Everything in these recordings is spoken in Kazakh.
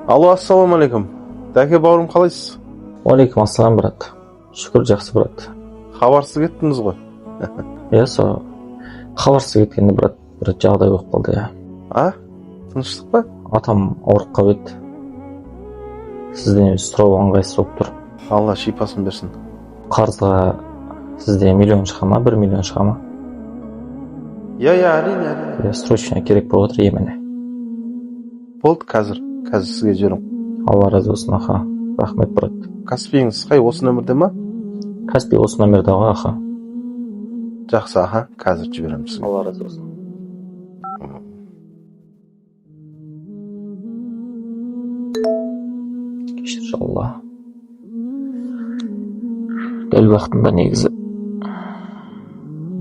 Алло, ассалаумалейкум. Дәке бауырым, қалайсыз? Алейкум ассалам, брат. Шүкір, жақсы, брат. Хабарсыз кеттіңіз ғой. Сол хабарсыз кеткенде, брат, бір жағдай болып қалды, я. А? Тыныштық па? Атам ауырып қалып еді. Сізден сұрау ыңғайсыз болып тұр. Алла шипасын берсін. Қарызға сізде миллион шыға ма, 1 миллион шыға ма? Әрине. Срочно керек болып отыр еміне. Болды, қазір сізге жіберем. Алла разы болсын, аха. Рахмет, брат. Каспиіңіз қай, осы нөмірде ма? Каспий осы нөмірде ғой, аха. Жақсы, аха, қазір жіберем сізге. Алла разы болсын. Кешір, Алла. Дәл уақытында негізі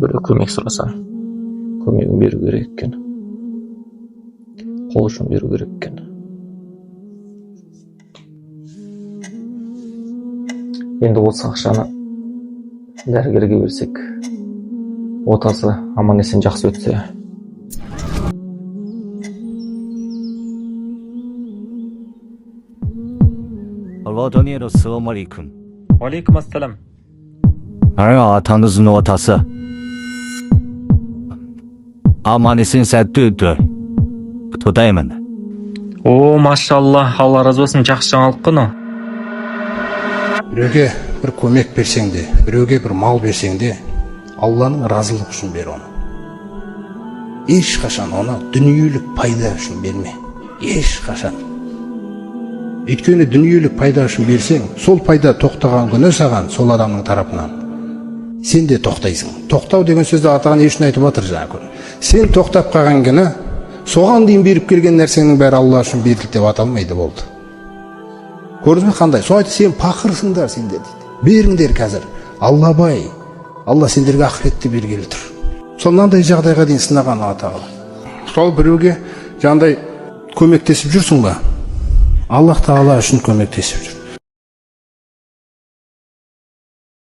бір көмек сұрасам, көмегін беру керек екен. Қол ұшын беру керек екен. Енді осы ақшаны дәрігерге берсек, отасы аман есен жақсы өтсе. Alvadonero Assalamualaikum. Aleyküm assalam. Atanızın otası. Amanesin сәтті Tudayman. О, машалла, Алла разы болсын, жақсы жаңалық қой. Біреуге бір көмек берсең де, біреуге бір мал берсең де, Алланың разылығы үшін бер оны. Ешқашан оны дүниелік пайда үшін берме. Ешқашан. Өйткені дүниелік пайда үшін берсең, сол пайда тоқтаған күні саған сол адамның тарапынан сен де тоқтайсың. Тоқтау деген сөзді атаған ешін айтып отыр жаңағы. Сен тоқтап қалған күні соған дейін беріп келген нәрсенің бәрі Алла үшін берілді деп аталмайды болды. Көрдіңіз бе қандай? Соны айтты, сен пақырсыңдар сендер дейді. Беріңдер қазір. Алла бай. Алла сендерге ақыретті бергелі тұр. Сол мынандай жағдайға дейін сынаған атағалы. Сол біреуге жандай көмектесіп жүрсің ба? Аллах Тағала үшін көмектесіп жүр.